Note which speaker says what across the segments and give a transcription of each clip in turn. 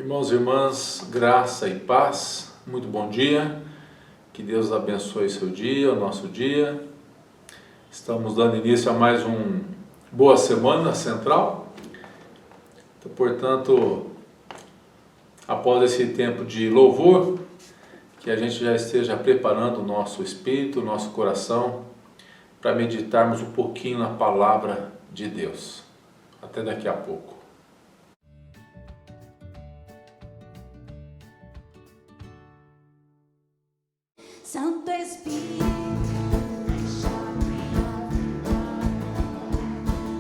Speaker 1: Irmãos e irmãs, graça e paz, muito bom dia, que Deus abençoe seu dia, o nosso dia. Estamos dando início a mais Boa Semana Central. Então, portanto, após esse tempo de louvor, que a gente já esteja preparando o nosso espírito, o nosso coração, para meditarmos um pouquinho na palavra de Deus. Até daqui a pouco.
Speaker 2: Santo Espírito, enche-me a vida,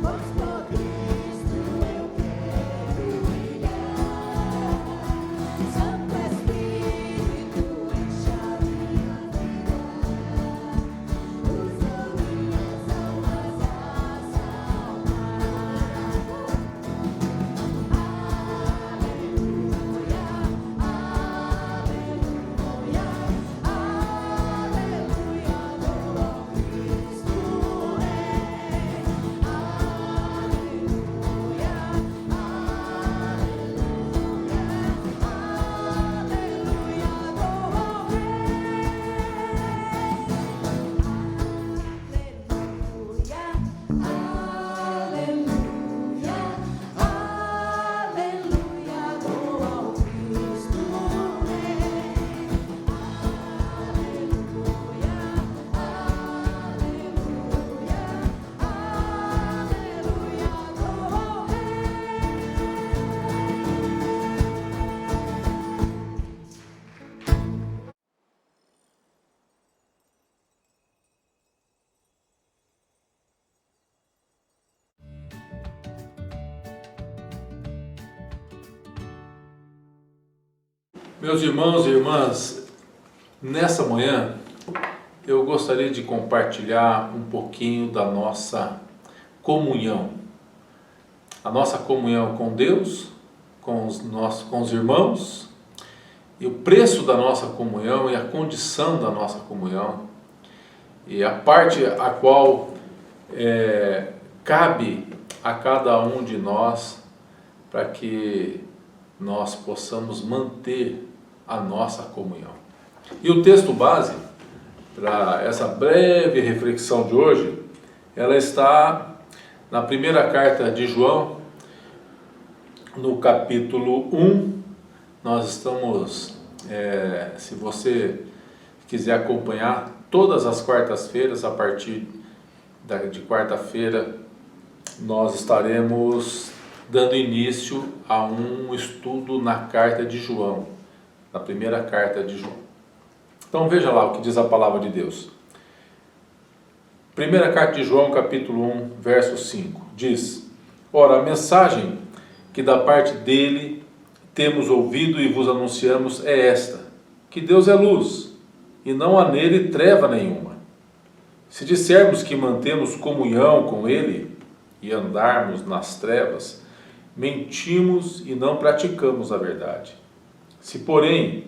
Speaker 2: pois por Cristo eu quero brilhar. Santo Espírito, enche a minha vida, usa minhas almas a salvar. Aleluia, aleluia.
Speaker 1: Meus irmãos e irmãs, nessa manhã eu gostaria de compartilhar um pouquinho da nossa comunhão. A nossa comunhão com Deus, com os irmãos, e o preço da nossa comunhão e a condição da nossa comunhão, e a parte a qual cabe a cada um de nós para que nós possamos manter a nossa comunhão. E o texto base para essa breve reflexão de hoje, ela está na primeira carta de João, no capítulo 1. Nós estamos, se você quiser acompanhar, todas as quartas-feiras, a partir de quarta-feira, nós estaremos dando início a um estudo na carta de João, na primeira carta de João. Então veja lá o que diz a palavra de Deus. Primeira carta de João, capítulo 1, verso 5, diz: Ora, a mensagem que da parte dele temos ouvido e vos anunciamos é esta, que Deus é luz, e não há nele treva nenhuma. Se dissermos que mantemos comunhão com ele e andarmos nas trevas, mentimos e não praticamos a verdade. Se, porém,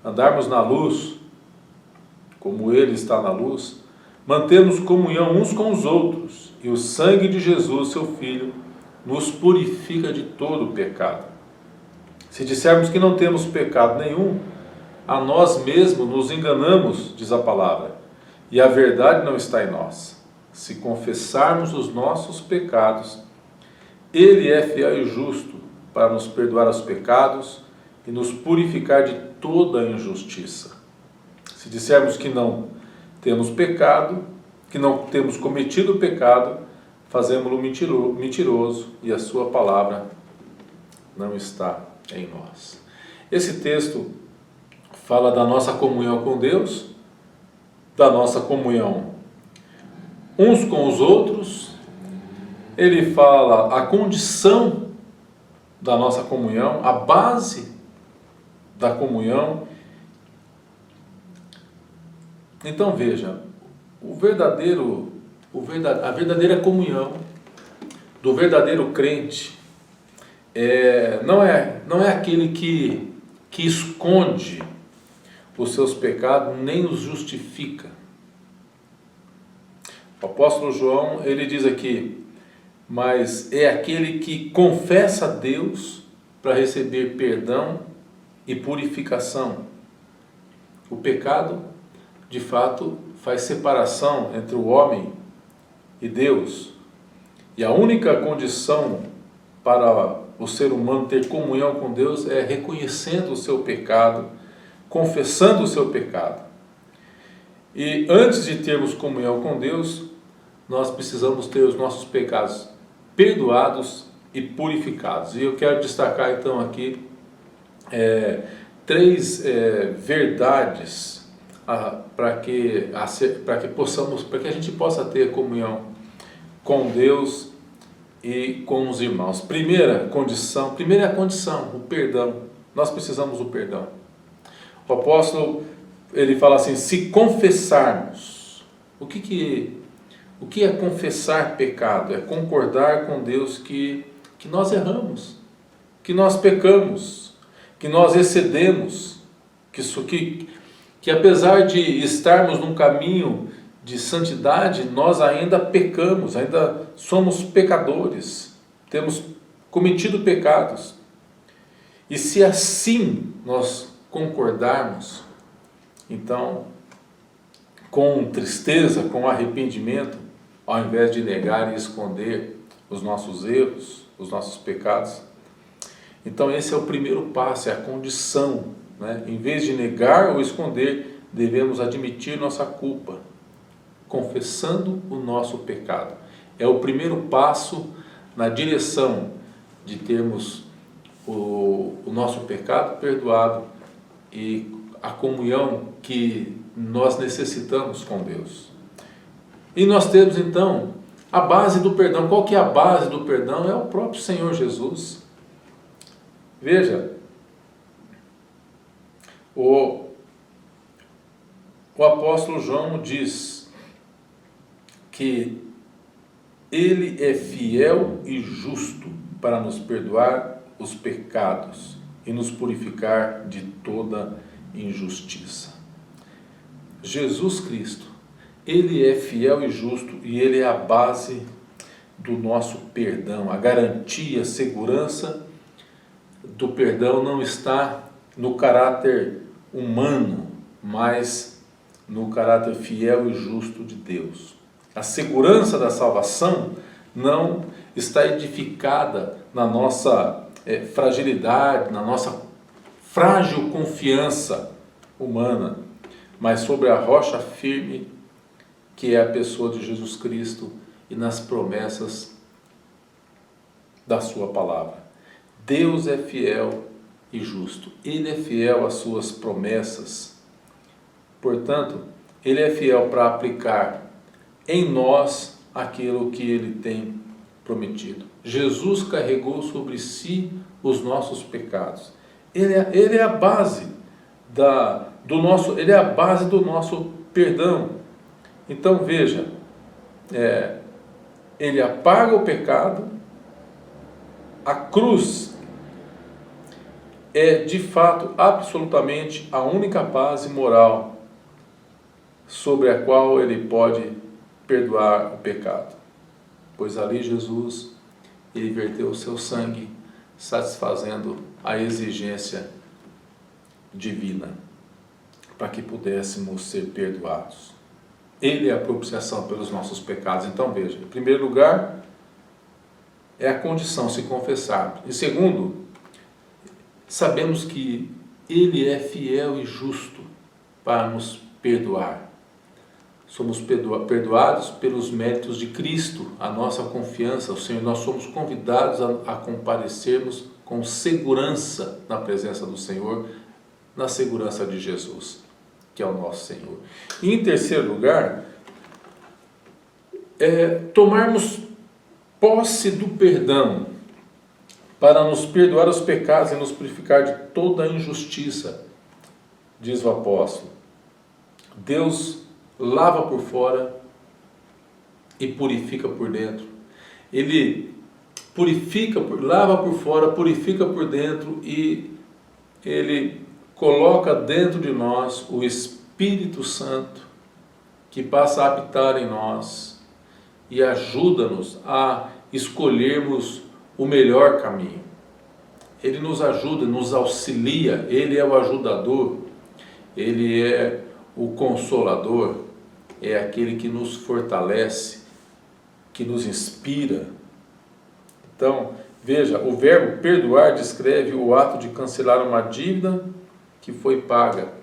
Speaker 1: andarmos na luz, como ele está na luz, mantemos comunhão uns com os outros, e o sangue de Jesus, seu Filho, nos purifica de todo o pecado. Se dissermos que não temos pecado nenhum, a nós mesmos nos enganamos, diz a palavra, e a verdade não está em nós. Se confessarmos os nossos pecados, Ele é fiel e justo para nos perdoar os pecados e nos purificar de toda a injustiça. Se dissermos que não temos pecado, que não temos cometido pecado, fazemos-lo mentiroso e a sua palavra não está em nós. Esse texto fala da nossa comunhão com Deus, da nossa comunhão uns com os outros. Ele fala a condição da nossa comunhão, a base da comunhão. Então veja, a verdadeira comunhão do verdadeiro crente não é aquele que esconde os seus pecados nem os justifica. O apóstolo João, ele diz aqui: mas é aquele que confessa a Deus para receber perdão e purificação. O pecado, de fato, faz separação entre o homem e Deus. E a única condição para o ser humano ter comunhão com Deus é reconhecendo o seu pecado, confessando o seu pecado. E antes de termos comunhão com Deus, nós precisamos ter os nossos pecados perdoados e purificados. E eu quero destacar então aqui três verdades para que a gente possa ter comunhão com Deus e com os irmãos. Primeira é a condição, o perdão. Nós precisamos do perdão. O apóstolo, ele fala assim, se confessarmos. O que é confessar pecado? É concordar com Deus que nós erramos, que nós pecamos, que nós excedemos, que apesar de estarmos num caminho de santidade, nós ainda pecamos, ainda somos pecadores, temos cometido pecados. E se assim nós concordarmos, então, com tristeza, com arrependimento, ao invés de negar e esconder os nossos erros, os nossos pecados, então esse é o primeiro passo, é a condição, né? Em vez de negar ou esconder, devemos admitir nossa culpa, confessando o nosso pecado. É o primeiro passo na direção de termos o nosso pecado perdoado e a comunhão que nós necessitamos com Deus. E nós temos então a base do perdão. Qual que é a base do perdão? É o próprio Senhor Jesus. Veja, o apóstolo João diz que ele é fiel e justo para nos perdoar os pecados e nos purificar de toda injustiça. Jesus Cristo, ele é fiel e justo e ele é a base do nosso perdão. A garantia, a segurança do perdão não está no caráter humano, mas no caráter fiel e justo de Deus. A segurança da salvação não está edificada na nossa fragilidade, na nossa frágil confiança humana, mas sobre a rocha firme que é a pessoa de Jesus Cristo e nas promessas da sua palavra. Deus é fiel e justo. Ele é fiel às suas promessas. Portanto, ele é fiel para aplicar em nós aquilo que ele tem prometido. Jesus carregou sobre si os nossos pecados. Ele é a base do nosso perdão. Então veja, ele apaga o pecado. A cruz é de fato absolutamente a única base moral sobre a qual ele pode perdoar o pecado, pois ali Jesus, ele verteu o seu sangue, satisfazendo a exigência divina, para que pudéssemos ser perdoados. Ele é a propiciação pelos nossos pecados. Então veja, em primeiro lugar, é a condição, se confessar. Em segundo, sabemos que ele é fiel e justo para nos perdoar. Somos perdoados pelos méritos de Cristo, a nossa confiança, o Senhor. Nós somos convidados a comparecermos com segurança na presença do Senhor, na segurança de Jesus, que é o nosso Senhor. E em terceiro lugar, tomarmos posse do perdão para nos perdoar os pecados e nos purificar de toda a injustiça, diz o apóstolo. Deus lava por fora e purifica por dentro. Ele lava por fora, purifica por dentro e ele coloca dentro de nós o Espírito Santo que passa a habitar em nós e ajuda-nos a escolhermos o melhor caminho. Ele nos ajuda, nos auxilia, Ele é o ajudador, Ele é o consolador, é aquele que nos fortalece, que nos inspira. Então, veja, o verbo perdoar descreve o ato de cancelar uma dívida que foi paga.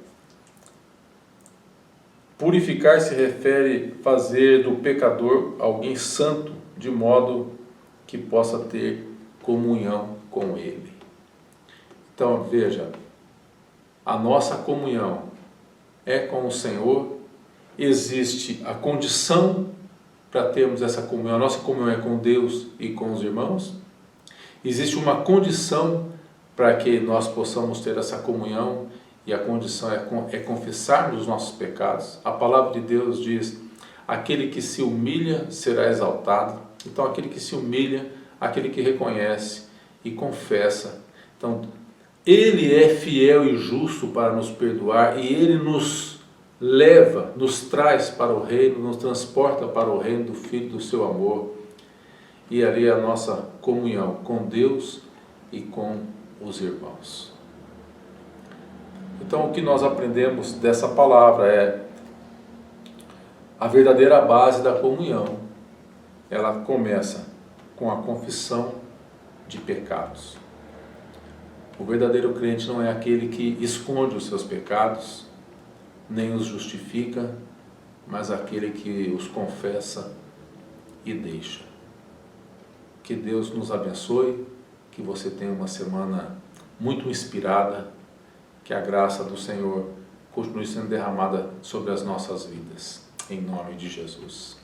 Speaker 1: Purificar se refere a fazer do pecador alguém santo, de modo que possa ter comunhão com Ele. Então, veja, a nossa comunhão é com o Senhor, existe a condição para termos essa comunhão, a nossa comunhão é com Deus e com os irmãos, existe uma condição para que nós possamos ter essa comunhão, e a condição é confessarmos os nossos pecados. A palavra de Deus diz, aquele que se humilha será exaltado. Então aquele que se humilha, aquele que reconhece e confessa. Então Ele é fiel e justo para nos perdoar, e Ele nos leva, nos traz para o reino, nos transporta para o reino do Filho do seu amor. E ali é a nossa comunhão com Deus e com os irmãos. Então o que nós aprendemos dessa palavra é a verdadeira base da comunhão. Ela começa com a confissão de pecados. O verdadeiro crente não é aquele que esconde os seus pecados, nem os justifica, mas aquele que os confessa e deixa. Que Deus nos abençoe, que você tenha uma semana muito inspirada, que a graça do Senhor continue sendo derramada sobre as nossas vidas, em nome de Jesus.